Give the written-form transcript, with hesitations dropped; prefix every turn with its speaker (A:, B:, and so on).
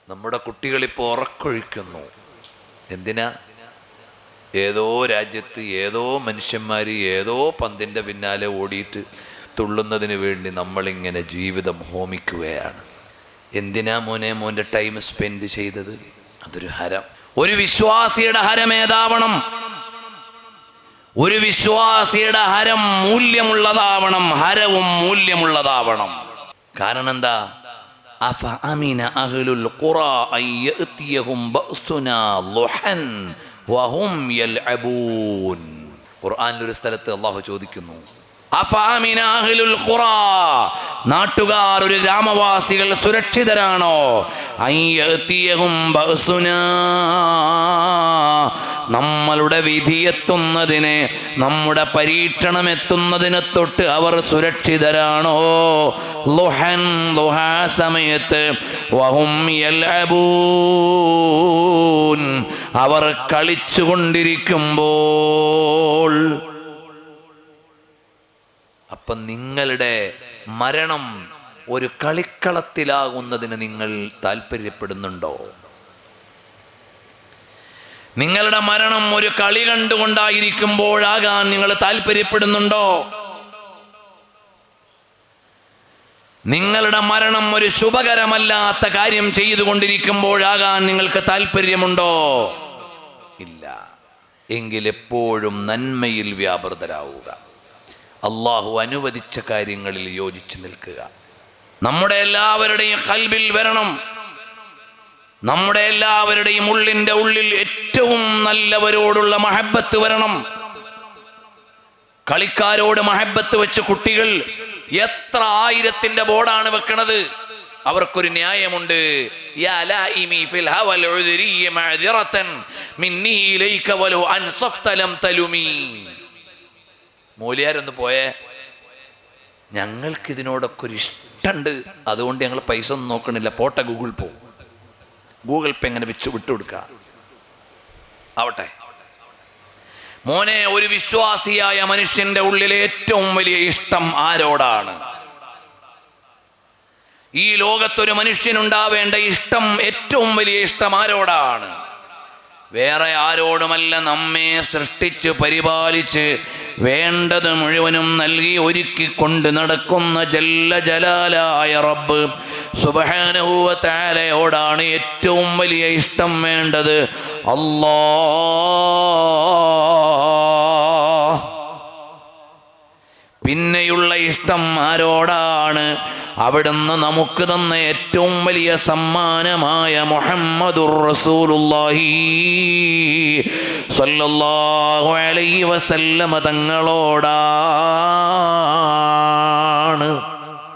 A: നമ്മുടെ കുട്ടികളിപ്പോൾ ഉറക്കൊഴിക്കുന്നു. എന്തിനാ? ഏതോ രാജ്യത്ത് ഏതോ മനുഷ്യന്മാർ ഏതോ പന്തിൻ്റെ പിന്നാലെ ഓടിയിട്ട് തുള്ളുന്നതിന് വേണ്ടി നമ്മളിങ്ങനെ ജീവിതം ഹോമിക്കുകയാണ്. എന്തിനാ മോൻ്റെ ടൈം സ്പെൻഡ് ചെയ്തത്? അതൊരു ഹരം. ഒരു വിശ്വാസിയുടെ ഹരം ഏതാവണം? ഒരു വിശ്വാസിയുടെ ഹരം മൂല്യമുള്ളതാവണം. ഹരവും മൂല്യമുള്ളതാവണം. കാരണം എന്താ? അഫഅമിന അഹ്ലുൽ ഖുറാ അൻ യഅതിയഹും ബഅസുനാ ളുഹൻ വഹും യൽഅബൂൻ. ഖുർആനിലൊരു സ്ഥലത്ത് അല്ലാഹു ചോദിക്കുന്നു, അഫഅമിന അഹ്ലുൽ ഖുറാ, നാട്ടുകാർ, ഒരു ഗ്രാമവാസികൾ സുരക്ഷിതരാണോ? അൻ യഅതിയഹും ബഅസുനാ, നമ്മളുടെ വിധിയെത്തുന്നതിന്, നമ്മുടെ പരീക്ഷണം എത്തുന്നതിനെ തൊട്ട് അവർ സുരക്ഷിതരാണോ? ളുഹൻ, ളുഹാ സമയത്ത്, വഹും യൽഅബൂൻ, അവർ കളിച്ചുകൊണ്ടിരിക്കുമ്പോൾ. അപ്പം നിങ്ങളുടെ മരണം ഒരു കളിക്കളത്തിലാകുന്നതിന് നിങ്ങൾ താല്പര്യപ്പെടുന്നുണ്ടോ? നിങ്ങളുടെ മരണം ഒരു കളി കണ്ടുകൊണ്ടായിരിക്കുമ്പോഴാകാൻ നിങ്ങൾ താല്പര്യപ്പെടുന്നുണ്ടോ? നിങ്ങളുടെ മരണം ഒരു ശുഭകരമല്ലാത്ത കാര്യം ചെയ്തുകൊണ്ടിരിക്കുമ്പോഴാകാൻ നിങ്ങൾക്ക് താല്പര്യമുണ്ടോ? ഇല്ല. എങ്കിൽ എപ്പോഴും നന്മയിൽ വ്യാപൃതരാവുക. അള്ളാഹു അനുവദിച്ച കാര്യങ്ങളിൽ യോജിച്ചു നിൽക്കുക. നമ്മുടെ എല്ലാവരുടെയും ഖൽബിൽ വരണം, നമ്മുടെ എല്ലാവരുടെയും ഉള്ളിൻ്റെ ഉള്ളിൽ ഏറ്റവും നല്ലവരോടുള്ള മഹബത്ത് വരണം. കളിക്കാരോട് മഹബത്ത് വെച്ച് കുട്ടികൾ എത്ര 1000ന്റെ ബോർഡാണ് വെക്കണത്. അവർക്കൊരു ന്യായമുണ്ട്. യാ ലൈമി ഫിൽ ഹവൽ ഉദ്രിയ മഅദിറതൻ മിന്നി ഇലൈക വലു അൻസഫത ലം തലുമി. മൂല്യാരൊന്ന് പോയേ, ഞങ്ങൾക്ക് ഇതിനോടൊക്കെ ഒരു ഇഷ്ടമുണ്ട്, അതുകൊണ്ട് ഞങ്ങൾ പൈസ ഒന്നും നോക്കണില്ല, പോട്ടെ ഗൂഗിൾ പേ എങ്ങനെ വിട്ടുകൊടുക്കുക ആവട്ടെ. മോനെ, ഒരു വിശ്വാസിയായ മനുഷ്യന്റെ ഉള്ളിലെ ഏറ്റവും വലിയ ഇഷ്ടം ആരോടാണ്? ഈ ലോകത്തൊരു മനുഷ്യനുണ്ടാവേണ്ട ഇഷ്ടം, ഏറ്റവും വലിയ ഇഷ്ടം ആരോടാണ്? വേറെ ആരോടുമല്ല. നമ്മെ സൃഷ്ടിച്ച് പരിപാലിച്ച് വേണ്ടത് മുഴുവനും നൽകി ഒരുക്കി കൊണ്ട് നടക്കുന്ന ജല്ല ജലാലായ റബ്ബ് സുബ്ഹാനഹു വ തആലയോടാണ് ഏറ്റവും വലിയ ഇഷ്ടം വേണ്ടത്. അല്ലാഹ്. പിന്നെയുള്ള ഇഷ്ടം ആരോടാണ്? അവിടുന്ന് നമുക്ക് തന്ന ഏറ്റവും വലിയ സമ്മാനമായ മുഹമ്മദുർ റസൂലുള്ളാഹി സ്വല്ലല്ലാഹു അലൈഹി വസല്ലമ തങ്ങളോടാണ്.